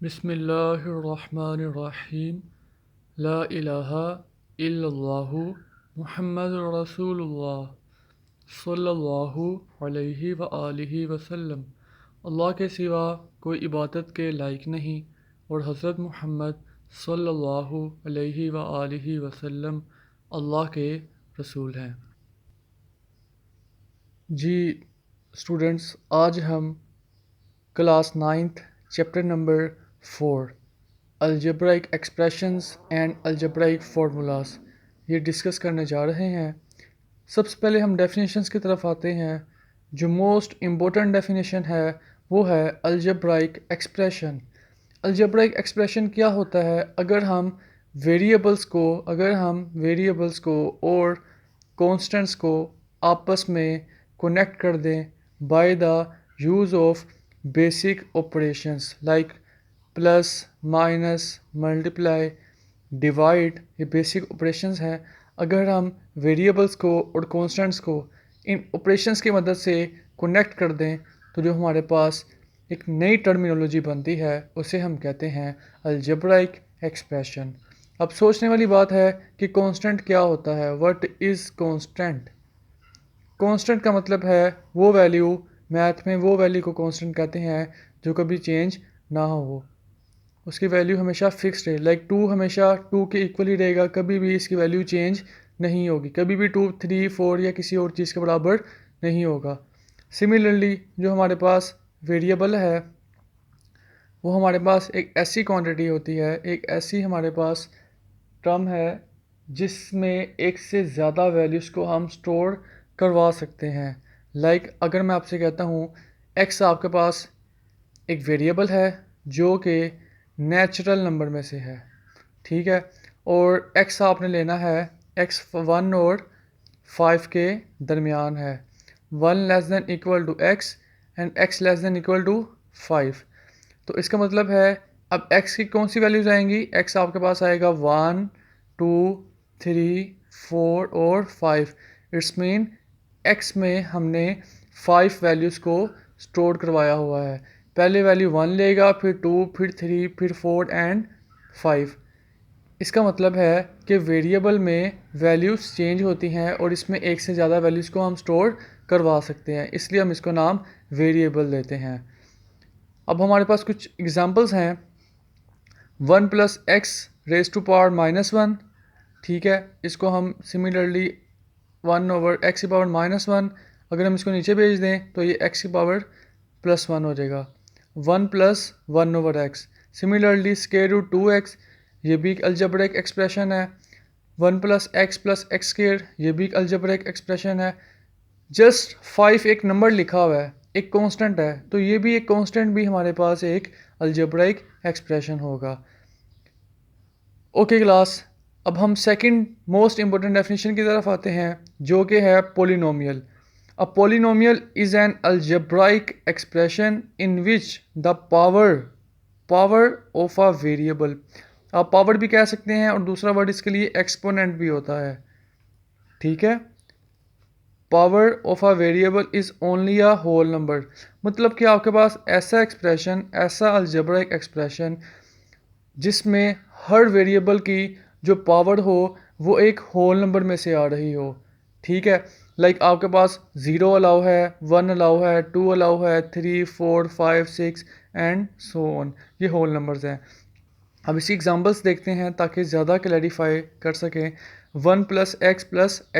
बिस्मिल्लाहिर्रहमानिर्रहीम। ला इलाहा इल्लल्लाहु मुहम्मदुर रसूलुल्लाह सल्लल्लाहु अलैहि व आलिहि वसल्लम। अल्लाह के सिवा कोई इबादत के लायक नहीं और हज़रत मोहम्मद सल्लल्लाहु अलैहि व आलिहि वसल्लम अल्लाह के रसूल हैं। जी स्टूडेंट्स, आज हम class ninth chapter number 4 algebraic expressions and algebraic formulas ये डिस्कस करने जा रहे हैं। सबसे पहले हम डेफिनेशंस की तरफ आते हैं। जो मोस्ट इम्पोर्टेंट डेफिनेशन है वो है अलजेब्राइक एक्सप्रेशन। अलजेब्राइक एक्सप्रेशन क्या होता है? अगर हम वेरिएबल्स को और कॉन्स्टेंट्स को आपस में कनेक्ट कर दें by the use of basic operations like plus, minus, multiply, divide, ये बेसिक ऑपरेशंस हैं। अगर हम वेरिएबल्स को और कॉन्स्टेंट्स को इन ऑपरेशंस की मदद से कनेक्ट कर दें तो जो हमारे पास एक नई टर्मिनोलॉजी बनती है उसे हम कहते हैं अलजेब्राइक एक्सप्रेशन। अब सोचने वाली बात है कि कांस्टेंट क्या होता है। What is constant? कांस्टेंट का मतलब है वो वैल्यू, मैथ में वो वैल्यू को कांस्टेंट कहते हैं जो कभी चेंज ना हो, उसकी वैल्यू हमेशा फिक्स रहे। लाइक 2 हमेशा 2 के इक्वल ही रहेगा, कभी भी इसकी वैल्यू चेंज नहीं होगी। कभी भी 2, 3, 4 या किसी और चीज़ के बराबर नहीं होगा। सिमिलरली जो हमारे पास वेरिएबल है वो हमारे पास एक ऐसी क्वांटिटी होती है, एक ऐसी हमारे पास टर्म है जिसमें एक से ज़्यादा वैल्यूज़ को हम स्टोर करवा सकते हैं। लाइक अगर मैं आपसे कहता हूँ एक्स आपके पास एक वेरिएबल है जो कि नेचुरल नंबर में से है, ठीक है, और एक्स आपने लेना है, एक्स 1 और 5 के दरमियान है। 1 less than equal to x and x less than equal to 5। तो इसका मतलब है अब x की कौन सी वैल्यूज़ आएंगी? x आपके पास आएगा 1, 2, 3, 4 और 5। इट्स मीन x में हमने 5 वैल्यूज़ को स्टोर करवाया हुआ है। पहले वैल्यू 1 लेगा, फिर 2, फिर 3, फिर 4 एंड 5। इसका मतलब है कि वेरिएबल में वैल्यूज़ चेंज होती हैं और इसमें एक से ज़्यादा वैल्यूज़ को हम स्टोर करवा सकते हैं, इसलिए हम इसको नाम वेरिएबल देते हैं। अब हमारे पास कुछ एग्जांपल्स हैं। 1 plus x raise to power -1, ठीक है, इसको हम सिमिलरली 1 ओवर एक्स की पावर -1, अगर हम इसको नीचे भेज दें तो ये एक्स की पावर +1 हो जाएगा। 1 plus 1 over x, similarly square root 2x, ये भी एक अलजेब्रिक एक्सप्रेशन है। 1 प्लस एक्स स्क्वायर, ये भी एक अलजेब्रिक एक्सप्रेशन है। जस्ट 5 एक नंबर लिखा हुआ है, एक कांस्टेंट है, तो ये भी एक कांस्टेंट भी हमारे पास एक अलजेब्रिक एक्सप्रेशन होगा। ओके क्लास, अब हम सेकंड मोस्ट इंपॉर्टेंट डेफिनेशन की तरफ आते हैं जो कि है polynomial. A polynomial is an algebraic expression in which the power of a variable, आप पावर भी कह सकते हैं और दूसरा वर्ड इसके लिए एक्सपोनेंट भी होता है, ठीक है। Power of a variable is only a whole number, मतलब कि आपके पास ऐसा एक्सप्रेशन, ऐसा अलजेब्राइक एक्सप्रेशन जिसमें हर वेरिएबल की जो पावर हो वो एक होल नंबर में से आ रही हो, ठीक है। लाइक आपके पास 0 अलाउ है, 1 अलाउ है, 2 अलाउ है, 3, 4, 5, 6 एंड सो ऑन, ये होल नंबर्स हैं। अब इसी एग्जांपल्स देखते हैं ताकि ज़्यादा क्लैरिफाई कर सकें। 1 plus x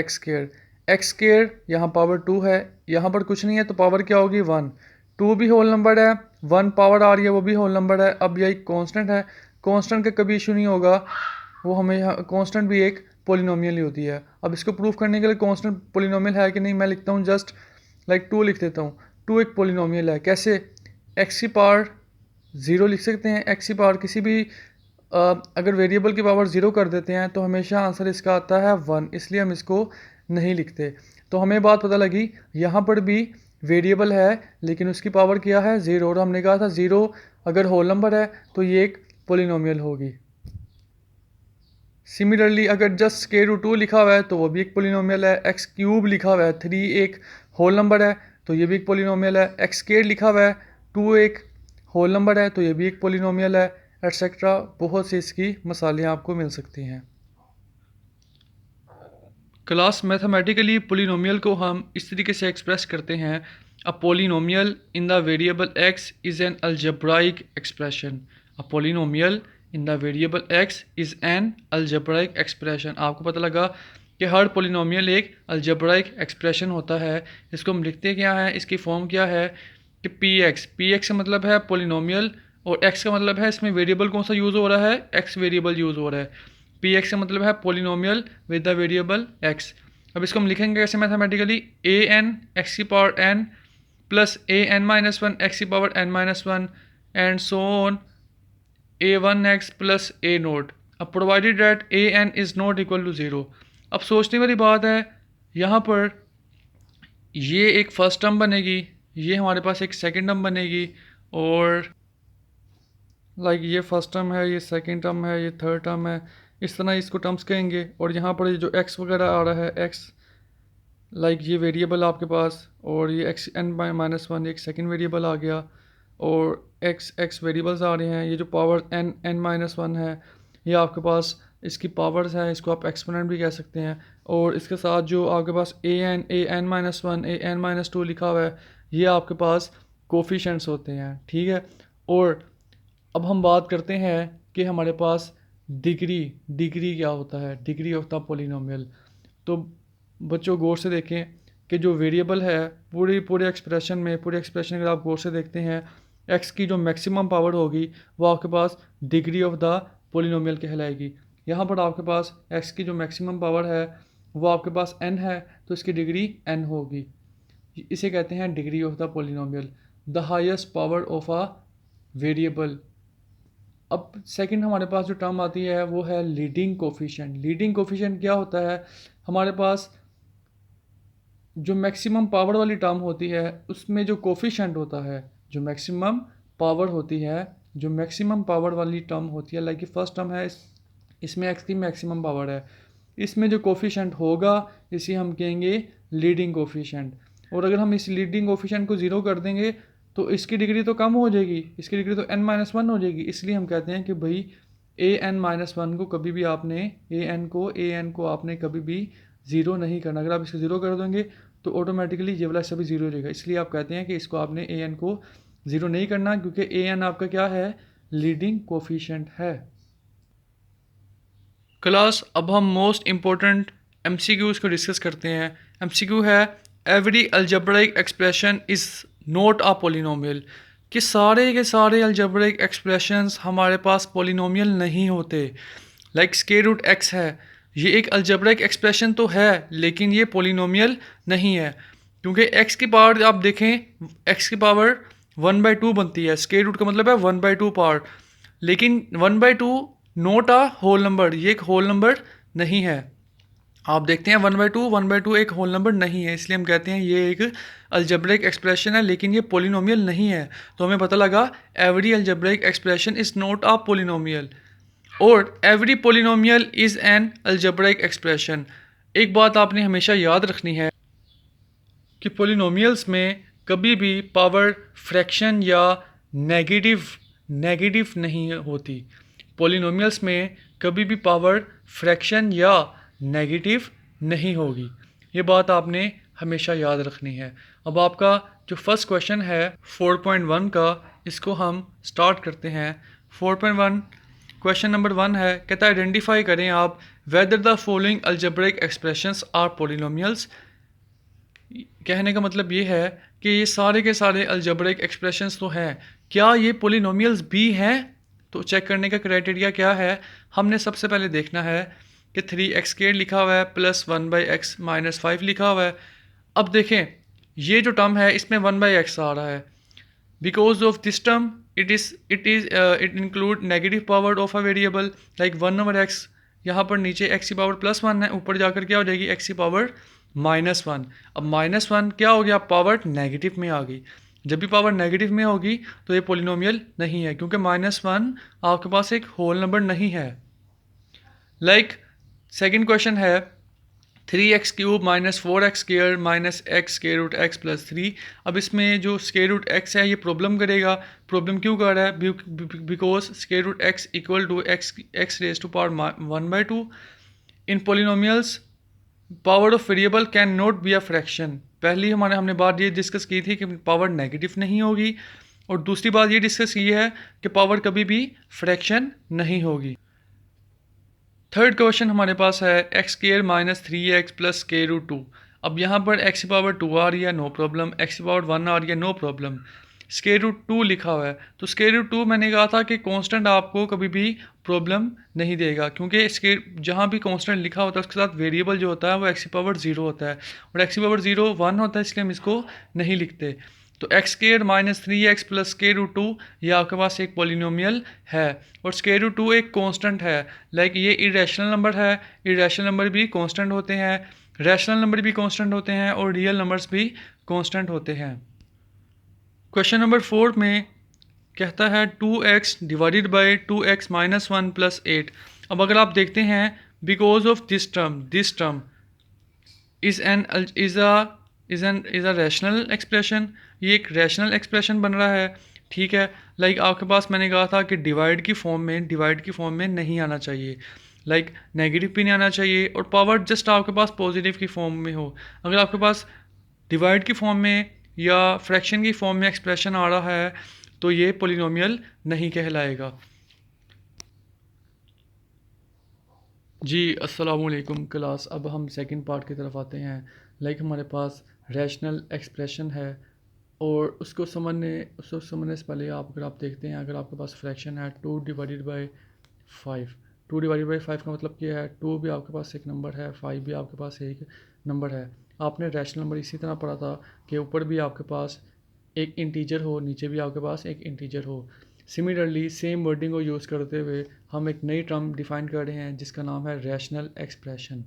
square, x square यहाँ पावर 2 है, यहाँ पर कुछ नहीं है तो पावर क्या होगी 1। 2 भी होल नंबर है, 1 पावर आ रही है वो भी होल नंबर है। अब यही कांस्टेंट है, कांस्टेंट का कभी इशू नहीं होगा, वो हमें कांस्टेंट भी एक पोलिनोमियल ही होती है। अब इसको प्रूव करने के लिए कांस्टेंट पोलिनोमियल है कि नहीं मैं लिखता हूँ, जस्ट लाइक 2 लिख देता हूँ। 2 एक पोलिनोमियल है, कैसे? एक्स की पावर 0 लिख सकते हैं, एक्स की पावर किसी भी अगर वेरिएबल की पावर 0 कर देते हैं तो हमेशा आंसर इसका आता है 1, इसलिए हम इसको नहीं लिखते। तो हमें बात पता लगी, यहाँ पर भी वेरिएबल है लेकिन उसकी पावर क्या है 0, और हमने कहा था 0 अगर होल नंबर है तो ये एक पोलिनोमियल होगी। सिमिलरली अगर जस्ट स्क्वायर रूट 2 लिखा हुआ है तो वो भी एक पोलिनोमियल है। एक्स क्यूब लिखा हुआ है, 3 एक होल नंबर है तो ये भी एक पोलिनोमियल है। एक्स स्क्वायर लिखा हुआ है, 2 एक होल नंबर है तो ये भी एक पोलिनोमियल है, एटसेट्रा। बहुत सी इसकी मिसालें आपको मिल सकती हैं। क्लास मैथमेटिकली पोलिनोमियल को हम इस तरीके से एक्सप्रेस करते हैं, a polynomial in the variable x is an algebraic expression. A polynomial in the variable x is an algebraic expression. आपको पता लगा कि हर पोलिनोमियल एक अलजेब्राइक एक्सप्रेशन होता है। इसको हम लिखते क्या है, इसकी फॉर्म क्या है कि पी एक्स का मतलब है पोलिनोमियल, और एक्स का मतलब है इसमें वेरिएबल कौन सा यूज़ हो रहा है, एक्स वेरिएबल यूज़ हो रहा है। पी एक्स का मतलब है polynomial with the variable x. अब इसको हम लिखेंगे कैसे मैथमेटिकली, ए एन एक्स की power n plus a n minus one x की power n minus one and so on a one x plus a nought. अब provided that a n is not equal to zero. अब सोचने वाली बात है, यहाँ पर ये एक फर्स्ट टर्म बनेगी, ये हमारे पास एक सेकेंड टर्म बनेगी, और लाइक ये फर्स्ट टर्म है, ये सेकंड टर्म है, ये थर्ड टर्म है, इस तरह इसको टर्म्स कहेंगे। और यहाँ पर ये जो एक्स वगैरह आ रहा है, एक्स लाइक ये वेरिएबल आपके पास, और ये x n by minus one एक सेकेंड वेरिएबल आ गया, और एक्स वेरिएबल्स आ रहे हैं। ये जो power n n minus one है, ये आपके पास इसकी पावर्स हैं, इसको आप एक्सपोनेंट भी कह सकते हैं। और इसके साथ जो आपके पास ए एन माइनस वन ए एन माइनस टू लिखा हुआ है, ये आपके पास कोफिशेंट्स होते हैं, ठीक है। और अब हम बात करते हैं कि हमारे पास डिग्री क्या होता है, डिग्री ऑफ द पोलिनोमियल। तो बच्चों गौर से देखें कि जो वेरिएबल है पूरे एक्सप्रेशन अगर आप गौर से देखते हैं, एक्स की जो मैक्सिमम पावर होगी वो आपके पास डिग्री ऑफ द पोलिनोमियल कहलाएगी। यहाँ पर आपके पास एक्स की जो मैक्सिमम पावर है वो आपके पास एन है, तो इसकी डिग्री एन होगी। इसे कहते हैं degree of the polynomial, the highest power of a variable. अब सेकंड हमारे पास जो टर्म आती है वो है लीडिंग कोफिशिएंट। लीडिंग कोफिशिएंट क्या होता है, हमारे पास जो मैक्सिमम पावर वाली टर्म होती है उसमें जो कोफिशिएंट होता है, जो मैक्सिमम पावर होती है, जो मैक्सिमम पावर वाली टर्म होती है, लाइक फर्स्ट टर्म है, इसमें एक्स की मैक्सिमम पावर है, इसमें जो कोफिशिएंट होगा इसे हम कहेंगे लीडिंग कोफिशिएंट। और अगर हम इस लीडिंग कोफिशिएंट को ज़ीरो कर देंगे तो इसकी डिग्री तो कम हो जाएगी, इसकी डिग्री तो n माइनस वन हो जाएगी। इसलिए हम कहते हैं कि भाई ए एन माइनस वन को कभी भी आपने ए एन को आपने कभी भी ज़ीरो नहीं करना। अगर आप इसको ज़ीरो कर देंगे तो ऑटोमेटिकली ये वाला सभी ज़ीरो हो जाएगा। इसलिए आप कहते हैं कि इसको आपने ए एन को ज़ीरो नहीं करना, क्योंकि ए एन आपका क्या है, लीडिंग कोफिशिएंट है। क्लास अब हम मोस्ट इम्पोर्टेंट MCQs को डिस्कस करते हैं। MCQ है every algebraic expression is not a polynomial, कि सारे के सारे अलजेब्रिक एक्सप्रेशंस हमारे पास पोलिनोमियल नहीं होते। लाइक स्क्वायर रूट एक्स है, ये एक अलजेब्रिक एक्सप्रेशन तो है लेकिन ये पोलिनोमियल नहीं है, क्योंकि एक्स की पावर आप देखें, एक्स की पावर 1/2 बनती है, स्क्वायर रूट का मतलब है 1/2 पावर, लेकिन 1/2 नोट अ होल नंबर, ये एक होल नंबर नहीं है। आप देखते हैं 1/2 एक होल नंबर नहीं है, इसलिए हम कहते हैं ये एक अलजेब्रिक एक्सप्रेशन है लेकिन ये पोलिनोमियल नहीं है। तो हमें पता लगा every algebraic expression is not a polynomial, और every polynomial is an algebraic expression. एक बात आपने हमेशा याद रखनी है कि पोलिनोमियल्स में कभी भी पावर फ्रैक्शन या नेगेटिव नहीं होती। पोलिनोमियल्स में कभी भी पावर फ्रैक्शन या नेगेटिव नहीं होगी, ये बात आपने हमेशा याद रखनी है। अब आपका जो फर्स्ट क्वेश्चन है 4.1 का, इसको हम स्टार्ट करते हैं। 4.1 क्वेश्चन नंबर 1 है, कहता है आइडेंटिफाई करें आप whether the following algebraic expressions are polynomials. कहने का मतलब ये है कि ये सारे के सारे अलजेब्रिक एक्सप्रेशंस तो हैं, क्या ये पोलिनोमियल्स भी हैं। तो चेक करने का क्राइटेरिया क्या है, हमने सबसे पहले देखना है कि 3x² लिखा हुआ है प्लस 1/x माइनस 5 लिखा हुआ है। अब देखें ये जो टर्म है इसमें 1/x आ रहा है, because of this term it include negative power of a variable, like 1/x। यहाँ पर नीचे x की पावर +1 है, ऊपर जाकर क्या हो जाएगी x की पावर -1। अब -1 क्या हो गया, पावर नेगेटिव में आ गई। जब भी पावर नेगेटिव में होगी तो ये पोलिनोमियल नहीं है, क्योंकि -1 आपके पास एक होल नंबर नहीं है। लाइक सेकंड क्वेश्चन है 3x³ minus 4x² minus x square root x plus 3। अब इसमें जो स्क्वायर रूट x है ये प्रॉब्लम करेगा। प्रॉब्लम क्यों कर रहा है? Because square root x equal to x raise to power 1/2। In polynomials power of variable can not be a fraction. पहली हमने बात ये डिस्कस की थी कि पावर नेगेटिव नहीं होगी, और दूसरी बात ये डिस्कस की है कि पावर कभी भी फ्रैक्शन नहीं होगी। थर्ड क्वेश्चन हमारे पास है x² minus 3x plus square root 2। अब यहाँ पर x की पावर 2 आ रही है, नो प्रॉब्लम। x की पावर 1 आ रही है, नो प्रॉब्लम। स्क्वायर रूट 2 लिखा हुआ है, तो स्क्वायर रूट 2 मैंने कहा था कि कांस्टेंट आपको कभी भी प्रॉब्लम नहीं देगा, क्योंकि इसके जहाँ भी कांस्टेंट लिखा होता है उसके साथ वेरिएबल जो होता है वो x की पावर 0 होता है, और x की पावर 0 1 होता है, इसलिए हम इसको नहीं लिखते। तो x² minus 3x plus square root 2 ये आपके पास एक पोलिनोमियल है, और स्क्वायर रूट 2 एक कांस्टेंट है। लाइक ये इरेशनल नंबर है, इरेशनल नंबर भी कांस्टेंट होते हैं, रैशनल नंबर भी कांस्टेंट होते हैं, और रियल नंबर्स भी कांस्टेंट होते हैं। क्वेश्चन नंबर 4 में कहता है 2x divided by 2x minus 1 plus 8। अब अगर आप देखते हैं, because of this term is a rational expression. ये एक रैशनल एक्सप्रेशन बन रहा है, ठीक है। लाइक आपके पास मैंने कहा था कि डिवाइड की फॉर्म में नहीं आना चाहिए, लाइक नेगेटिव भी नहीं आना चाहिए, और पावर जस्ट आपके पास पॉजिटिव की फॉर्म में हो। अगर आपके पास डिवाइड की फॉर्म में या फ्रैक्शन की फॉर्म में एक्सप्रेशन आ रहा है तो ये पोलिनोमियल नहीं कहलाएगा। जी अस्सलाम वालेकुम क्लास। अब हम सेकंड पार्ट की तरफ आते हैं। लाइक हमारे पास रैशनल एक्सप्रेशन है, और उसको समझने से पहले अगर आप देखते हैं, अगर आपके पास फ्रैक्शन है 2 डिवाइडेड बाई 5। 2 डिवाइडेड बाई 5 का मतलब क्या है? 2 भी आपके पास एक नंबर है, 5 भी आपके पास एक नंबर है। आपने रैशनल नंबर इसी तरह पढ़ा था कि ऊपर भी आपके पास एक इंटीजर हो, नीचे भी आपके पास एक इंटीजर हो। सिमिलरली सेम वर्डिंग को यूज़ करते हुए हम एक नई टर्म डिफाइन कर रहे हैं जिसका नाम है रैशनल एक्सप्रेशन।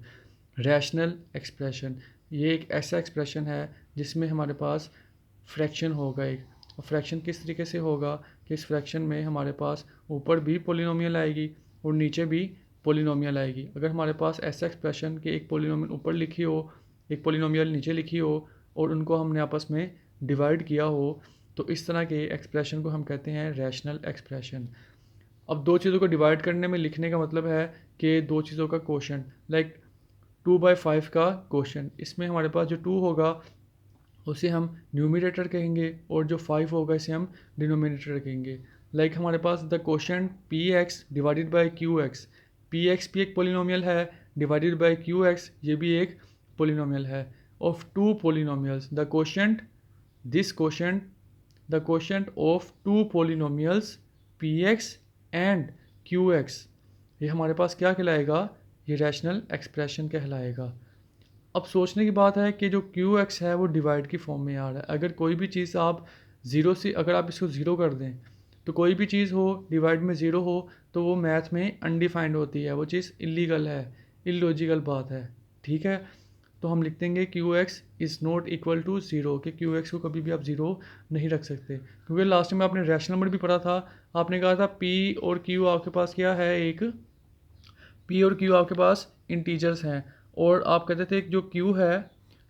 रैशनल एक्सप्रेशन ये एक ऐसा एक्सप्रेशन है जिसमें हमारे पास फ्रैक्शन होगा एक। फ्रैक्शन किस तरीके से होगा कि इस फ्रैक्शन में हमारे पास ऊपर भी पोलिनोमियल आएगी और नीचे भी पोलिनोमियल आएगी। अगर हमारे पास ऐसा एक्सप्रेशन कि एक पोलिनोमियल ऊपर लिखी हो, एक पोलिनोमियल नीचे लिखी हो, और उनको हमने आपस में डिवाइड किया हो, तो इस तरह के एक्सप्रेशन को हम कहते हैं रैशनल एक्सप्रेशन। अब दो चीज़ों को डिवाइड करने में लिखने का मतलब है कि दो चीज़ों का कोशेंट, लाइक 2/5 का कोशेंट, इसमें हमारे पास जो 2 होगा उसे हम न्यूमरेटर कहेंगे, और जो 5 होगा इसे हम डिनोमिनेटर कहेंगे। लाइक हमारे पास the quotient px divided by qx। px भी एक पोलिनोमियल है, डिवाइडेड बाई qx ये भी एक पोलिनोमियल है। Of two polynomials the quotient this quotient the quotient of two polynomials px and qx ये हमारे पास क्या कहलाएगा? ये रैशनल एक्सप्रेशन कहलाएगा। अब सोचने की बात है कि जो qx है वो डिवाइड की फॉर्म में आ रहा है। अगर कोई भी चीज़ आप ज़ीरो से, अगर आप इसको ज़ीरो कर दें, तो कोई भी चीज़ हो डिवाइड में ज़ीरो हो तो वो मैथ में अनडिफाइंड होती है, वो चीज़ इलीगल है, इलॉजिकल बात है, ठीक है। तो हम लिख देंगे qx is not equal to zero, कि qx को कभी भी आप ज़ीरो नहीं रख सकते, क्योंकि लास्ट में आपने रैशनल नंबर भी पढ़ा था। आपने कहा था p और q आपके पास क्या है, एक p और q आपके पास इंटीजर्स हैं, और आप कहते थे जो q है,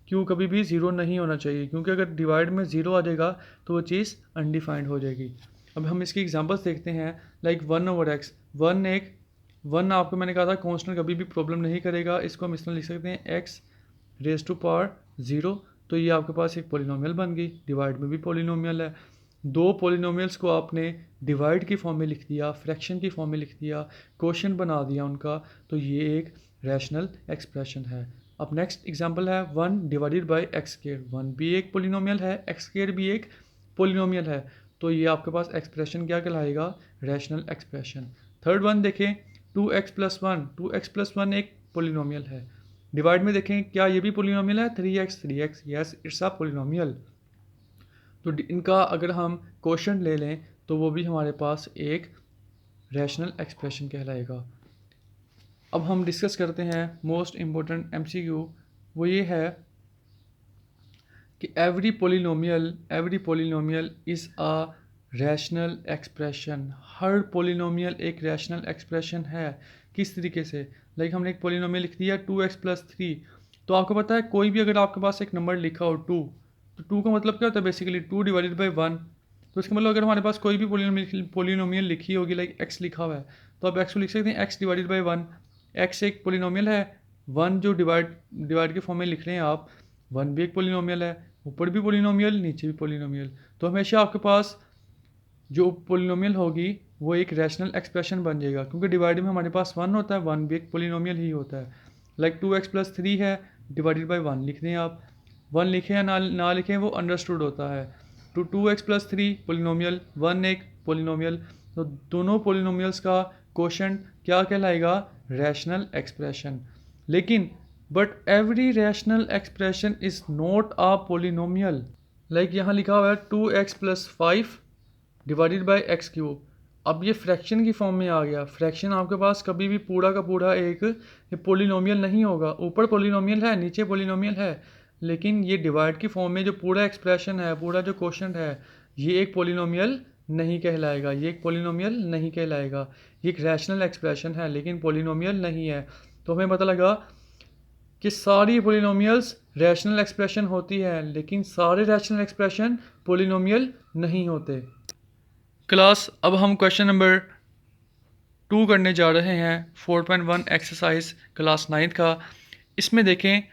q कभी भी ज़ीरो नहीं होना चाहिए, क्योंकि अगर डिवाइड में ज़ीरो आ जाएगा तो वो चीज़ अनडिफाइंड हो जाएगी। अब हम इसकी एग्जांपल्स देखते हैं। लाइक 1/x, 1 आपको मैंने कहा था कांस्टेंट कभी भी प्रॉब्लम नहीं करेगा, इसको हम इस तरह लिख सकते हैं x रेज टू पावर 0। तो ये आपके पास एक पोलिनोमियल बन गई, डिवाइड में भी पोलिनोमियल है। दो पोलिनोमियल्स को आपने डिवाइड की फॉर्म में लिख दिया, फ्रैक्शन की फॉर्म में लिख दिया, क्वोशिएंट बना दिया उनका, तो ये एक रैशनल एक्सप्रेशन है। अब नेक्स्ट एग्जांपल है 1 डिवाइडेड बाई x²। 1 भी एक पोलिनोमियल है, x² भी एक पोलिनोमियल है, तो ये आपके पास एक्सप्रेशन क्या कहलाएगा? Rational expression. थर्ड वन देखें 2x प्लस 1, 2x प्लस 1 एक पोलिनोमियल है। डिवाइड में देखें क्या ये भी पोलिनोमियल है? 3x, yes it's a polynomial. तो इनका अगर हम क्वोशिएंट ले लें तो वो भी हमारे पास एक रैशनल एक्सप्रेशन कहलाएगा। अब हम डिस्कस करते हैं मोस्ट इम्पोर्टेंट MCQ। वो ये है कि every polynomial is a rational expression. Her polynomial एक रैशनल एक्सप्रेशन है। किस तरीके से? लाइक हमने एक पोलिनोमियल लिख दिया 2x प्लस 3, तो आपको पता है कोई भी अगर आपके पास एक नंबर लिखा हो 2, तो 2 का मतलब क्या होता है बेसिकली 2 डिवाइडेड बाई 1। तो इसका मतलब अगर हमारे पास कोई भी पोलिनोमियल लिखी होगी, लाइक x लिखा हुआ है, तो आप x को लिख सकते हैं x डिवाइडेड बाई 1। x एक पोलिनोमियल है, 1 जो डिवाइड के फॉर्म में लिख रहे हैं आप, 1 भी एक पोलिनोमियल है, ऊपर भी पोलिनोमियल नीचे भी पोलिनोमियल। तो हमेशा आपके पास जो पोलिनोमियल होगी वो एक रैशनल एक्सप्रेशन बन जाएगा, क्योंकि डिवाइड में हमारे पास 1 होता है, 1 भी एक पोलिनोमियल ही होता है। लाइक 2x+3 है, डिवाइडेड बाई 1 लिख दें आप, 1 लिखें या ना लिखें वो अंडरस्टूड होता है। तो 2x+3 पोलिनोमियल, 1 एक पोलिनोमियल, तो दोनों पोलिनोमियल्स का कोशेंट क्या कहलाएगा? Rational expression. लेकिन but every rational expression is not a polynomial. Like यहाँ लिखा हुआ है 2x+5 डिवाइडेड बाई x³। अब ये फ्रैक्शन की फॉर्म में आ गया। फ्रैक्शन आपके पास कभी भी पूरा का पूरा एक पोलिनोमियल नहीं होगा। ऊपर पोलिनोमियल है, नीचे पोलिनोमियल है, लेकिन ये डिवाइड की फॉर्म में जो पूरा एक्सप्रेशन है, पूरा जो क्वोशंट है, ये एक पोलिनोमियल नहीं कहलाएगा, ये एक पोलिनोमियल नहीं कहलाएगा। ये एक रैशनल एक्सप्रेशन है लेकिन पोलिनोमियल नहीं है। तो हमें पता लगा कि सारी पोलिनोमियल्स रैशनल एक्सप्रेशन होती है, लेकिन सारे रैशनल एक्सप्रेशन पोलिनोमियल नहीं होते। क्लास, अब हम क्वेश्चन नंबर 2 करने जा रहे हैं, 4.1 एक्सरसाइज क्लास 9 का। इसमें देखें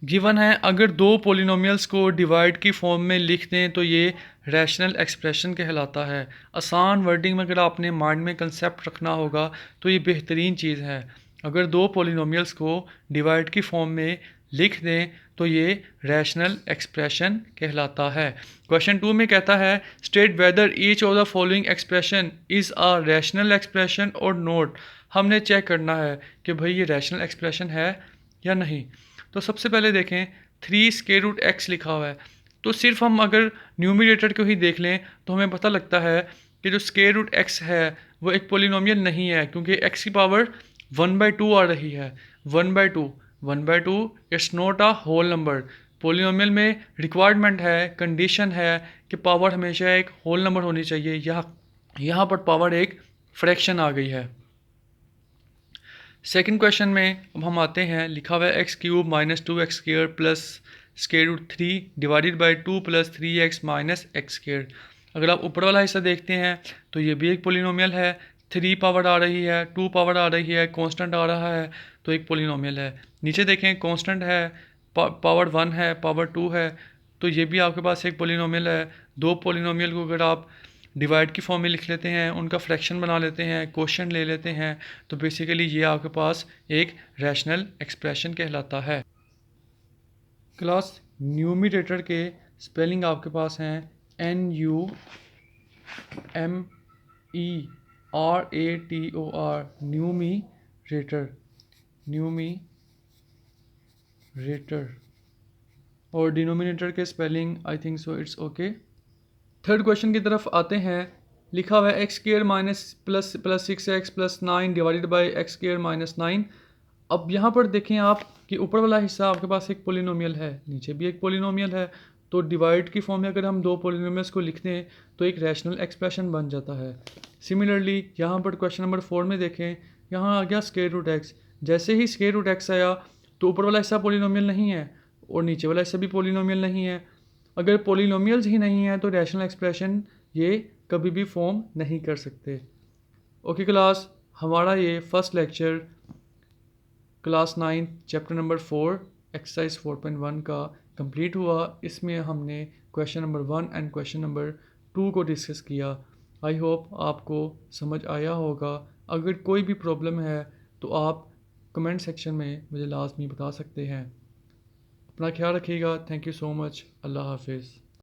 गिवन है अगर दो पोलिनोमियल्स को डिवाइड की फॉर्म में लिख दें तो ये रैशनल एक्सप्रेशन कहलाता है। आसान वर्डिंग में अगर आपने माइंड में कंसेप्ट रखना होगा तो ये बेहतरीन चीज़ है। अगर दो पोलिनोमियल्स को डिवाइड की फॉर्म में लिख दें तो ये रैशनल एक्सप्रेशन कहलाता है। क्वेश्चन 2 में कहता है state whether each of the following expression is a rational expression और नॉट। हमने चेक करना है कि भाई ये रैशनल एक्सप्रेशन है या नहीं। तो सबसे पहले देखें 3√x लिखा हुआ है, तो सिर्फ हम अगर न्यूमरेटर को ही देख लें तो हमें पता लगता है कि जो √x है वो एक पोलिनोमियल नहीं है, क्योंकि x की पावर 1/2 आ रही है। 1/2 it's not a whole number. Polynomial में रिक्वायरमेंट है, कंडीशन है कि पावर हमेशा एक होल नंबर होनी चाहिए। यहाँ पर पावर एक फ्रैक्शन आ गई है। सेकंड क्वेश्चन में अब हम आते हैं, लिखा हुआ है x³ - 2x² plus √3 divided by 2 + 3x - x²। अगर आप ऊपर वाला हिस्सा देखते हैं तो ये भी एक पोलिनोमियल है। 3 पावर आ रही है, 2 पावर आ रही है, कांस्टेंट आ रहा है, तो एक पोलिनोमियल है। नीचे देखें कांस्टेंट है, पावर 1 है, पावर 2 है, तो ये भी आपके पास एक पोलिनोमियल है। दो पोलिनोमियल को अगर आप डिवाइड की फॉर्म में लिख लेते हैं, उनका फ्रैक्शन बना लेते हैं, क्वोशंट ले लेते हैं, तो बेसिकली ये आपके पास एक रैशनल एक्सप्रेशन कहलाता है। क्लास, न्यूमरेटर के स्पेलिंग आपके पास हैं NUMERATOR, न्यूमरेटर। और डिनोमिनेटर के spelling I think so it's okay. Third question की तरफ आते हैं, लिखा हुआ है x² plus 6x plus 9 divided by x² -9। अब यहाँ पर देखें आप कि ऊपर वाला हिस्सा आपके पास एक पोलिनोमियल है, नीचे भी एक पोलिनोमियल है, तो डिवाइड की फॉर्म में अगर हम दो पोलिनोमियल्स को लिखते हैं तो एक रैशनल एक्सप्रेशन बन जाता है। सिमिलरली यहाँ पर क्वेश्चन नंबर 4 में देखें, यहाँ आ गया √x। जैसे ही √x आया तो ऊपर वाला हिस्सा पोलिनोमियल नहीं है और नीचे वाला हिस्सा भी पोलिनोमियल नहीं है। अगर पोलिनोमियल्स ही नहीं है तो रैशनल एक्सप्रेशन ये कभी भी फॉर्म नहीं कर सकते। ओके क्लास, हमारा ये first lecture class 9 chapter number 4 exercise 4.1 का कंप्लीट हुआ। इसमें हमने question number 1 and question number 2 को डिस्कस किया। आई होप आपको समझ आया होगा। अगर कोई भी प्रॉब्लम है तो आप कमेंट सेक्शन में मुझे लाजमी बता सकते हैं। अपना ख्याल रखिएगा। Thank you so much. अल्लाह हाफिज़।